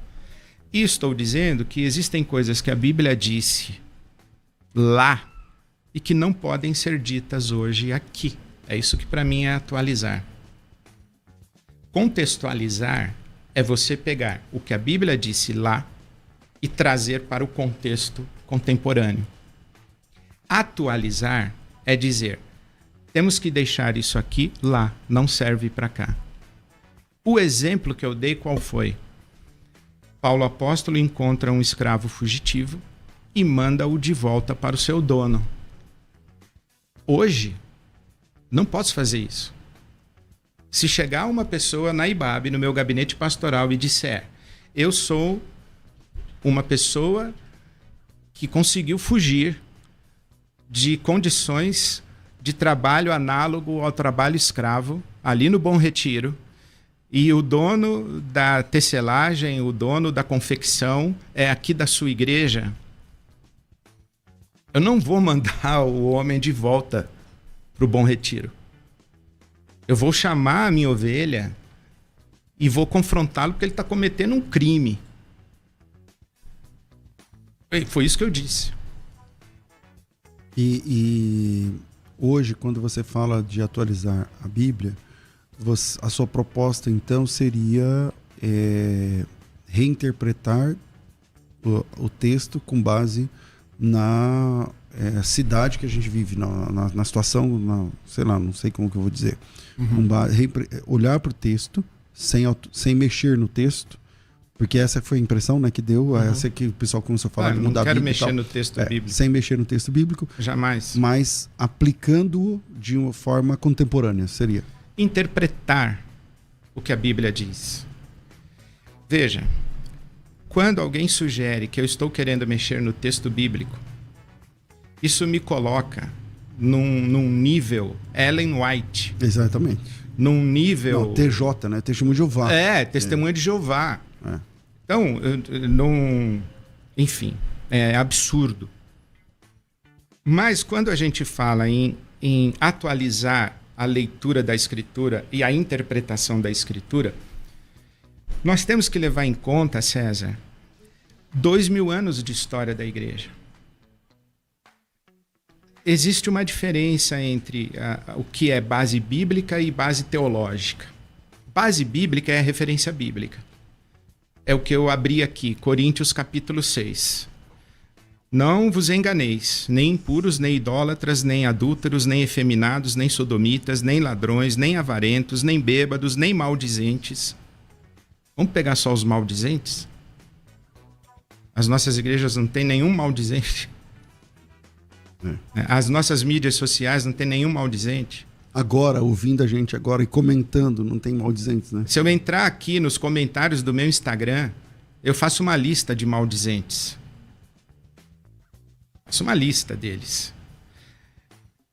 E estou dizendo que existem coisas que a Bíblia disse lá e que não podem ser ditas hoje aqui. É isso que para mim é atualizar. Contextualizar é você pegar o que a Bíblia disse lá e trazer para o contexto contemporâneo. Atualizar é dizer, temos que deixar isso aqui lá, não serve para cá. O exemplo que eu dei qual foi? Paulo apóstolo encontra um escravo fugitivo e manda-o de volta para o seu dono. Hoje, não posso fazer isso. Se chegar uma pessoa na IBAB, no meu gabinete pastoral, e disser, eu sou uma pessoa que conseguiu fugir de condições de trabalho análogo ao trabalho escravo, ali no Bom Retiro, e o dono da tecelagem, o dono da confecção é aqui da sua igreja, eu não vou mandar o homem de volta para o Bom Retiro. Eu vou chamar a minha ovelha e vou confrontá-lo porque ele está cometendo um crime. Foi isso que eu disse. E hoje, quando você fala de atualizar a Bíblia, a sua proposta, então, seria reinterpretar o texto com base na cidade que a gente vive, na situação, sei lá, não sei como que eu vou dizer. Olhar para o texto sem mexer no texto, porque essa foi a impressão, né, que deu, essa que o pessoal começou a falar de mudar a Bíblia. Não quero mexer no texto bíblico. Sem mexer no texto bíblico. Jamais. Mas aplicando-o de uma forma contemporânea, seria? Interpretar o que a Bíblia diz. Veja, quando alguém sugere que eu estou querendo mexer no texto bíblico, isso me coloca num nível Ellen White. Exatamente. Num nível... Não, TJ, né? Testemunho de Jeová. Testemunha de Jeová. Então, enfim, é absurdo. Mas quando a gente fala em atualizar a leitura da Escritura e a interpretação da Escritura, nós temos que levar em conta, César, 2000 anos de história da igreja. Existe uma diferença entre o que é base bíblica e base teológica. Base bíblica é a referência bíblica. É o que eu abri aqui, Coríntios capítulo 6. Não vos enganeis, nem impuros, nem idólatras, nem adúlteros, nem efeminados, nem sodomitas, nem ladrões, nem avarentos, nem bêbados, nem maldizentes. Vamos pegar só os maldizentes? As nossas igrejas não têm nenhum maldizente. As nossas mídias sociais não têm nenhum maldizente. Agora, ouvindo a gente agora e comentando, não tem maldizentes, né? Se eu entrar aqui nos comentários do meu Instagram, eu faço uma lista de maldizentes. Faço uma lista deles.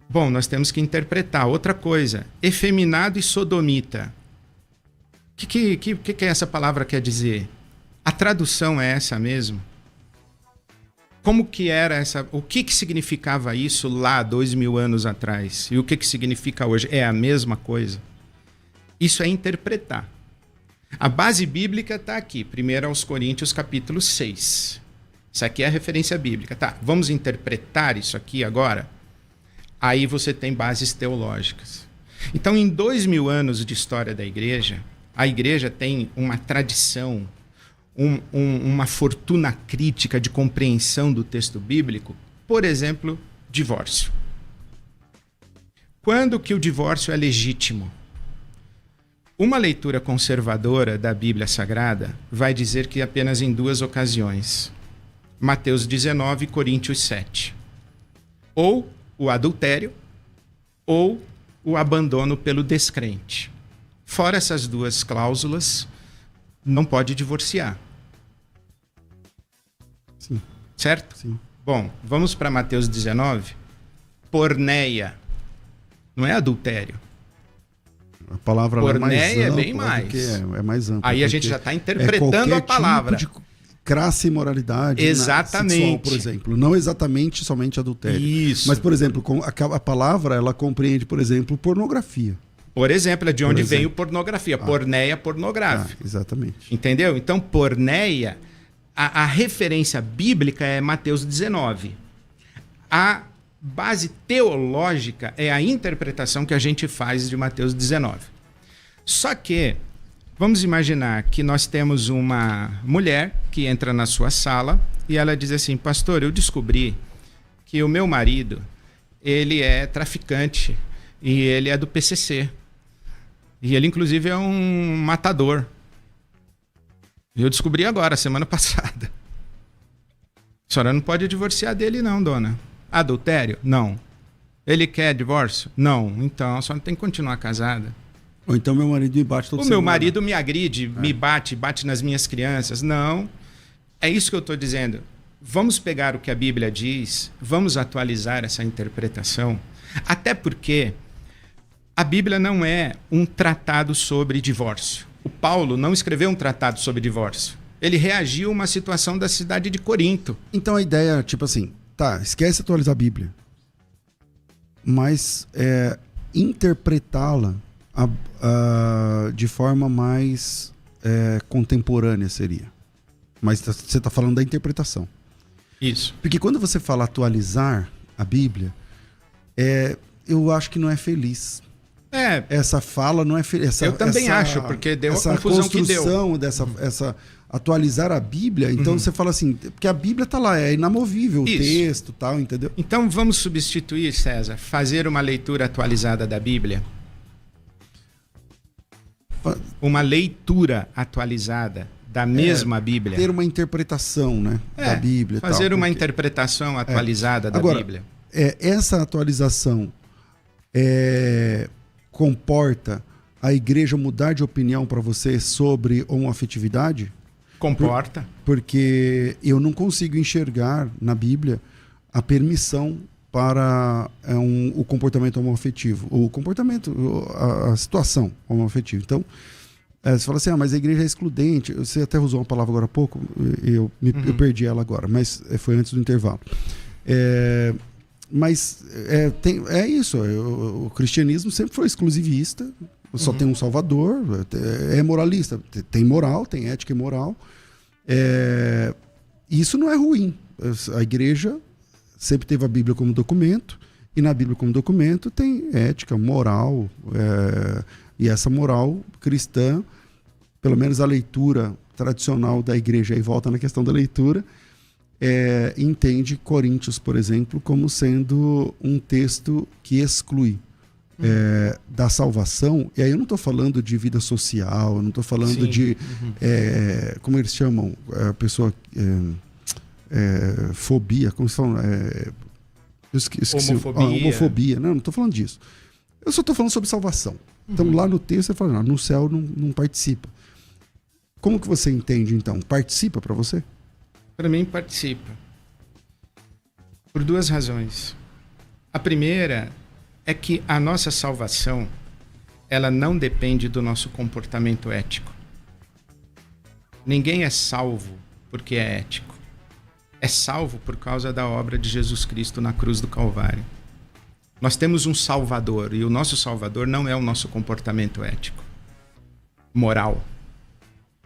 Bom, nós temos que interpretar. Outra coisa, efeminado e sodomita. O que essa palavra quer dizer? A tradução é essa mesmo? Como que era essa... O que significava isso lá 2000 anos atrás? E o que significa hoje? É a mesma coisa? Isso é interpretar. A base bíblica está aqui. 1 aos Coríntios, capítulo 6. Isso aqui é a referência bíblica. Tá, vamos interpretar isso aqui agora? Aí você tem bases teológicas. Então, em 2000 anos de história da igreja, a igreja tem uma tradição, uma fortuna crítica de compreensão do texto bíblico. Por exemplo, divórcio. Quando que o divórcio é legítimo? Uma leitura conservadora da Bíblia Sagrada vai dizer que apenas em 2 ocasiões. Mateus 19 e Coríntios 7. Ou o adultério, ou o abandono pelo descrente. Fora essas 2 cláusulas, não pode divorciar. Sim. Certo? Sim. Bom, vamos para Mateus 19. Porneia. Não é adultério. A palavra porneia é mais ampla, é bem mais. É mais ampla. Aí a gente já está interpretando a palavra. Tipo de crasse imoralidade. Exatamente. Sexual, por exemplo. Não exatamente somente adultério. Isso. Mas, por exemplo, a palavra, ela compreende, por exemplo, pornografia. Por exemplo, é de onde vem o pornografia. Porneia pornográfica. Exatamente. Entendeu? Então, porneia, a referência bíblica é Mateus 19. A base teológica é a interpretação que a gente faz de Mateus 19. Só que, vamos imaginar que nós temos uma mulher que entra na sua sala e ela diz assim: pastor, eu descobri que o meu marido, ele é traficante e ele é do PCC. E ele, inclusive, é um matador. E eu descobri agora, semana passada. A senhora não pode divorciar dele não, dona. Adultério? Não. Ele quer divórcio? Não. Então, a senhora tem que continuar casada. Ou então meu marido me bate todo semana. O meu marido me agride, me bate nas minhas crianças. Não. É isso que eu estou dizendo. Vamos pegar o que a Bíblia diz, vamos atualizar essa interpretação, até porque a Bíblia não é um tratado sobre divórcio. O Paulo não escreveu um tratado sobre divórcio. Ele reagiu a uma situação da cidade de Corinto. Então a ideia, tipo assim, tá, esquece atualizar a Bíblia, mas interpretá-la de forma mais contemporânea seria. Mas você está falando da interpretação. Isso. Porque quando você fala atualizar a Bíblia, eu acho que não é feliz. Essa fala não é feliz. Eu também acho, porque deu a confusão que deu. Essa atualizar a Bíblia, então você fala assim, porque a Bíblia está lá, é inamovível, Isso. o texto, tal, entendeu? Então vamos substituir, César, fazer uma leitura atualizada da Bíblia. Uma leitura atualizada da mesma Bíblia. Ter uma interpretação, né, da Bíblia. Fazer tal, uma interpretação atualizada da Agora, Bíblia. Essa atualização comporta a igreja mudar de opinião para você sobre homoafetividade? Comporta. Porque eu não consigo enxergar na Bíblia a permissão para o comportamento homoafetivo. O comportamento, a situação homoafetiva. Então, você fala assim, mas a igreja é excludente. Você até usou uma palavra agora há pouco, eu perdi ela agora, mas foi antes do intervalo. Mas é isso, o cristianismo sempre foi exclusivista, só tem um salvador, é moralista, tem moral, tem ética e moral. Isso não é ruim. A igreja sempre teve a Bíblia como documento, e na Bíblia como documento tem ética, moral, e essa moral cristã, pelo menos a leitura tradicional da igreja, aí volta na questão da leitura, entende Coríntios, por exemplo, como sendo um texto que exclui da salvação. E aí eu não estou falando de vida social, eu não estou falando de como eles chamam a pessoa fobia, como se fala, homofobia. Não estou falando disso. Eu só estou falando sobre salvação. Então lá no texto você fala, no céu não participa. Como que você entende então? Participa para você? Para mim, participa. Por duas razões. A primeira é que a nossa salvação, ela não depende do nosso comportamento ético. Ninguém é salvo porque é ético. É salvo por causa da obra de Jesus Cristo na cruz do Calvário. Nós temos um Salvador, e o nosso Salvador não é o nosso comportamento ético, moral.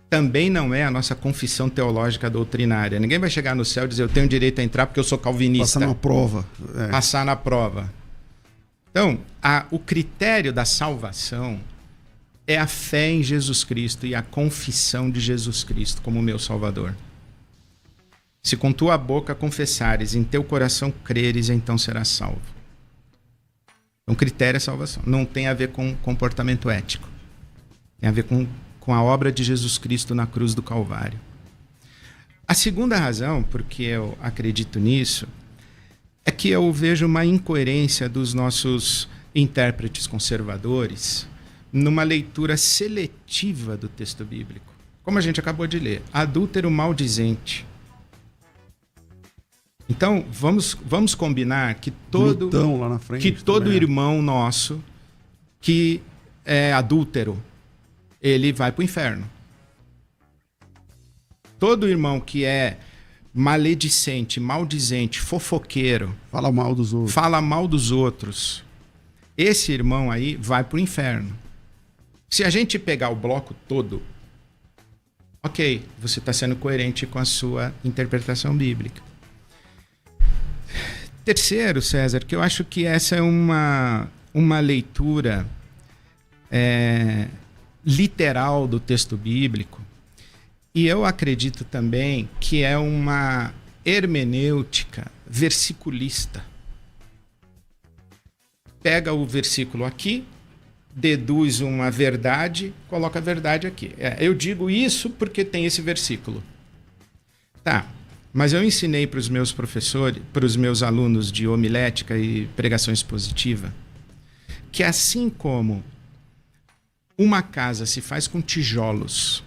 Também não é a nossa confissão teológica doutrinária. Ninguém vai chegar no céu e dizer, eu tenho direito a entrar porque eu sou calvinista. Passar na prova. Passar na prova. Então, o critério da salvação é a fé em Jesus Cristo e a confissão de Jesus Cristo como meu Salvador. Se com tua boca confessares, em teu coração creres, então serás salvo. Então, critério é salvação. Não tem a ver com comportamento ético. Tem a ver com a obra de Jesus Cristo na cruz do Calvário. A segunda razão, porque eu acredito nisso, é que eu vejo uma incoerência dos nossos intérpretes conservadores numa leitura seletiva do texto bíblico. Como a gente acabou de ler, adúltero maldizente. Então, vamos combinar que todo irmão nosso que é adúltero, ele vai para o inferno. Todo irmão que é maledicente, maldizente, fofoqueiro, fala mal dos outros, esse irmão aí vai para o inferno. Se a gente pegar o bloco todo, ok, você está sendo coerente com a sua interpretação bíblica. Terceiro, César, que eu acho que essa é uma leitura literal do texto bíblico, E eu acredito também que é uma hermenêutica versiculista. Pega o versículo aqui, deduz uma verdade, coloca a verdade aqui. Eu digo isso porque tem esse versículo. Tá, mas eu ensinei para os meus professores, para os meus alunos de homilética e pregação expositiva, que assim como uma casa se faz com tijolos,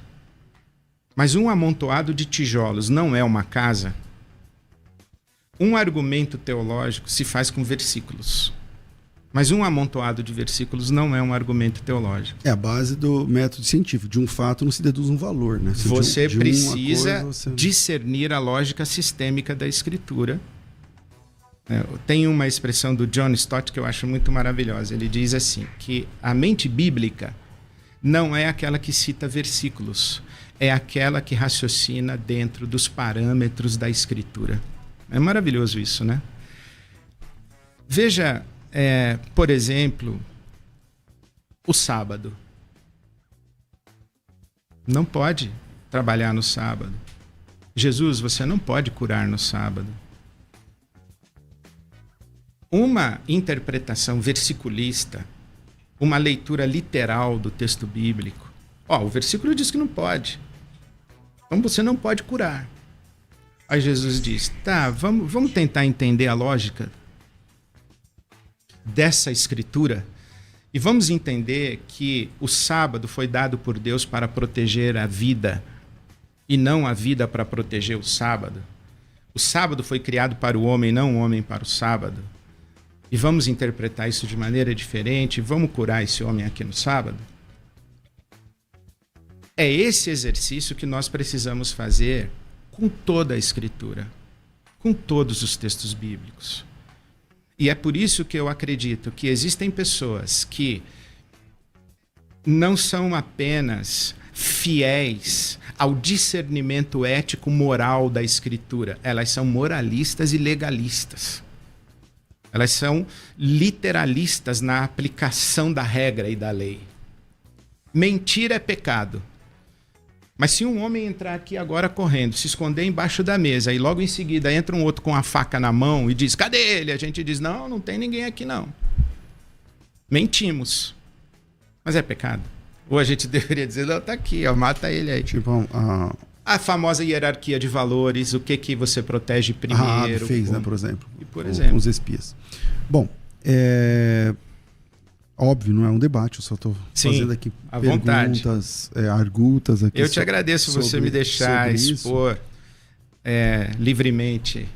mas um amontoado de tijolos não é uma casa, um argumento teológico se faz com versículos. Mas um amontoado de versículos não é um argumento teológico. É a base do método científico. De um fato não se deduz um valor, né? Você precisa discernir a lógica sistêmica da Escritura. Tem uma expressão do John Stott que eu acho muito maravilhosa. Ele diz assim, que a mente bíblica não é aquela que cita versículos, é aquela que raciocina dentro dos parâmetros da Escritura. É maravilhoso isso, né? Veja, por exemplo, o sábado. Não pode trabalhar no sábado. Jesus, você não pode curar no sábado. Uma interpretação versiculista, uma leitura literal do texto bíblico. O versículo diz que não pode. Então você não pode curar. Aí Jesus diz, tá, vamos tentar entender a lógica dessa escritura e vamos entender que o sábado foi dado por Deus para proteger a vida e não a vida para proteger o sábado. O sábado foi criado para o homem, não o homem para o sábado. E vamos interpretar isso de maneira diferente, vamos curar esse homem aqui no sábado. É esse exercício que nós precisamos fazer com toda a Escritura, com todos os textos bíblicos. E é por isso que eu acredito que existem pessoas que não são apenas fiéis ao discernimento ético-moral da Escritura, elas são moralistas e legalistas. Elas são literalistas na aplicação da regra e da lei. Mentir é pecado. Mas se um homem entrar aqui agora correndo, se esconder embaixo da mesa e logo em seguida entra um outro com a faca na mão e diz, cadê ele? A gente diz, não tem ninguém aqui não. Mentimos. Mas é pecado. Ou a gente deveria dizer, não, tá aqui, mata ele aí. Tipo, a famosa hierarquia de valores, o que você protege primeiro. Fez, né, por exemplo. E por exemplo. Com os espias. Bom, óbvio, não é um debate, eu só estou fazendo aqui perguntas, argutas aqui. Eu te agradeço você me deixar expor livremente.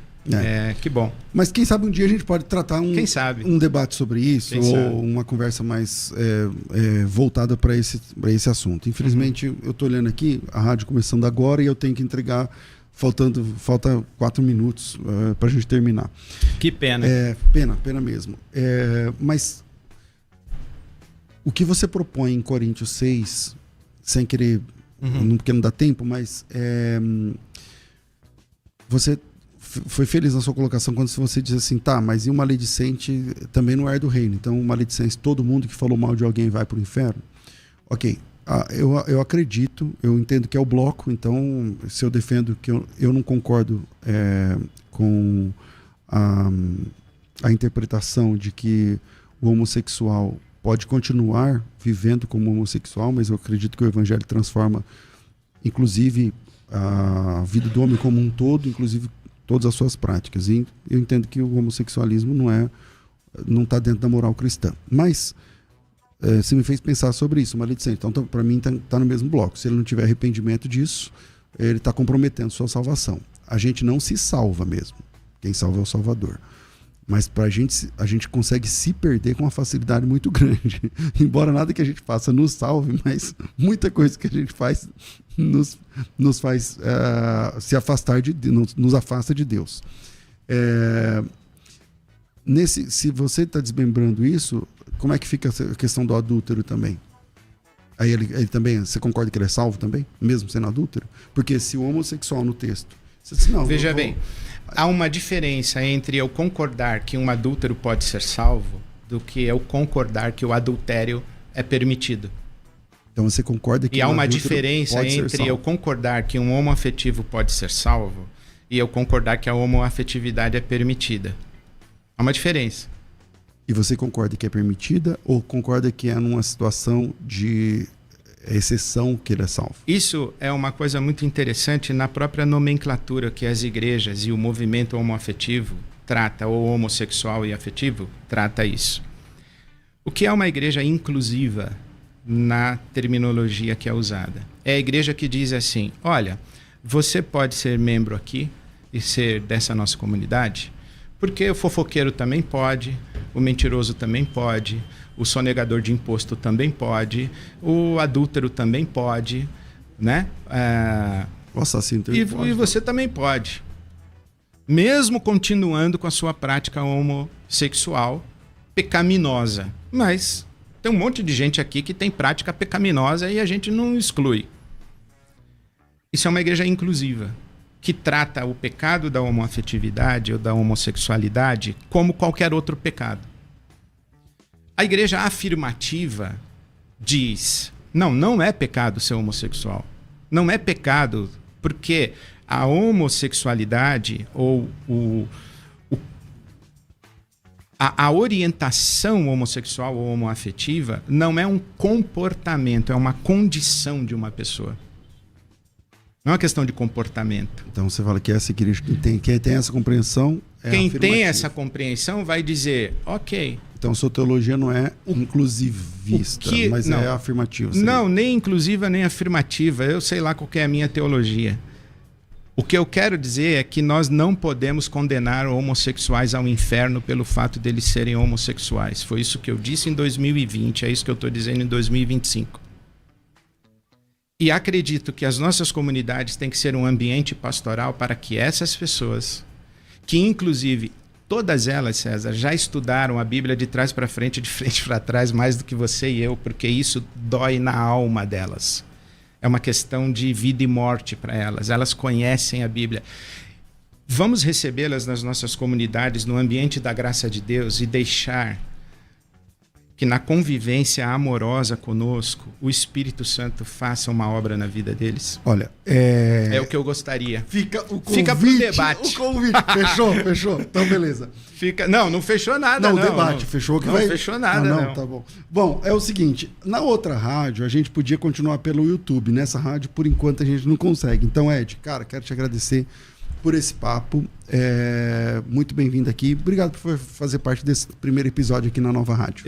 Que bom. Mas quem sabe um dia a gente pode tratar um debate sobre isso, uma conversa mais voltada para esse assunto. Infelizmente, eu estou olhando aqui, a rádio começando agora e eu tenho que entregar, falta 4 minutos para a gente terminar. Que pena. Pena mesmo. Mas o que você propõe em Coríntios 6, sem querer, porque não dá tempo, mas você foi feliz na sua colocação quando você diz assim, tá, mas e uma maledicente também não é do reino. Então, uma maledicente, todo mundo que falou mal de alguém vai para o inferno? Ok, eu acredito, eu entendo que é o bloco, então se eu defendo que eu não concordo com a interpretação de que o homossexual pode continuar vivendo como homossexual, mas eu acredito que o evangelho transforma, inclusive, a vida do homem como um todo, inclusive todas as suas práticas. E eu entendo que o homossexualismo não está dentro da moral cristã. Mas você me fez pensar sobre isso, maledicente. Então, para mim, está no mesmo bloco. Se ele não tiver arrependimento disso, ele está comprometendo sua salvação. A gente não se salva mesmo. Quem salva é o Salvador. Mas a gente consegue se perder com uma facilidade muito grande. Embora nada que a gente faça nos salve, mas muita coisa que a gente faz nos faz se afastar nos afasta de Deus. Se você está desmembrando isso, como é que fica a questão do adúltero também? Aí ele também, você concorda que ele é salvo também, mesmo sendo adúltero? Porque se o homossexual no texto... Você diz, não, veja bem, há uma diferença entre eu concordar que um adúltero pode ser salvo do que eu concordar que o adultério é permitido. Então você concorda que E há uma adúltero diferença pode ser entre salvo? eu concordar que um homoafetivo pode ser salvo e eu concordar que a homoafetividade é permitida. Há uma diferença. E você concorda que é permitida ou concorda que é numa situação de exceção que ele é salvo? Isso é uma coisa muito interessante na própria nomenclatura que as igrejas e o movimento homoafetivo trata, ou homossexual e afetivo, trata isso. O que é uma igreja inclusiva na terminologia que é usada? É a igreja que diz assim, olha, você pode ser membro aqui e ser dessa nossa comunidade, porque o fofoqueiro também pode, o mentiroso também pode, o sonegador de imposto também pode, o adúltero também pode, né? O assassino E pode, você também pode. Mesmo continuando com a sua prática homossexual pecaminosa. Mas tem um monte de gente aqui que tem prática pecaminosa e a gente não exclui. Isso é uma igreja inclusiva, que trata o pecado da homoafetividade ou da homossexualidade como qualquer outro pecado. A igreja afirmativa diz, não é pecado ser homossexual. Não é pecado porque a homossexualidade ou a orientação homossexual ou homoafetiva não é um comportamento, é uma condição de uma pessoa. Não é uma questão de comportamento. Então você fala que essa igreja quem tem essa compreensão é Quem afirmativa. tem essa compreensão vai dizer, ok. Então sua teologia não é inclusivista, mas não, é afirmativa. Não, nem inclusiva nem afirmativa. Eu sei lá qual que é a minha teologia. O que eu quero dizer é que nós não podemos condenar homossexuais ao inferno pelo fato deles serem homossexuais. Foi isso que eu disse em 2020, é isso que eu estou dizendo em 2025. E acredito que as nossas comunidades têm que ser um ambiente pastoral para que essas pessoas, que inclusive todas elas, César, já estudaram a Bíblia de trás para frente, de frente para trás, mais do que você e eu, porque isso dói na alma delas. É uma questão de vida e morte para elas. Elas conhecem a Bíblia. Vamos recebê-las nas nossas comunidades, no ambiente da graça de Deus e deixar que na convivência amorosa conosco, o Espírito Santo faça uma obra na vida deles? Olha, é o que eu gostaria. Fica o convite. Fica pro debate. O convite. Fechou. Então, beleza. Não fechou nada, não. O debate fechou. Não fechou nada, não. Tá bom. Bom, é o seguinte, na outra rádio, a gente podia continuar pelo YouTube. Nessa rádio, por enquanto, a gente não consegue. Então, Ed, cara, quero te agradecer por esse papo. Muito bem-vindo aqui. Obrigado por fazer parte desse primeiro episódio aqui na Nova Rádio.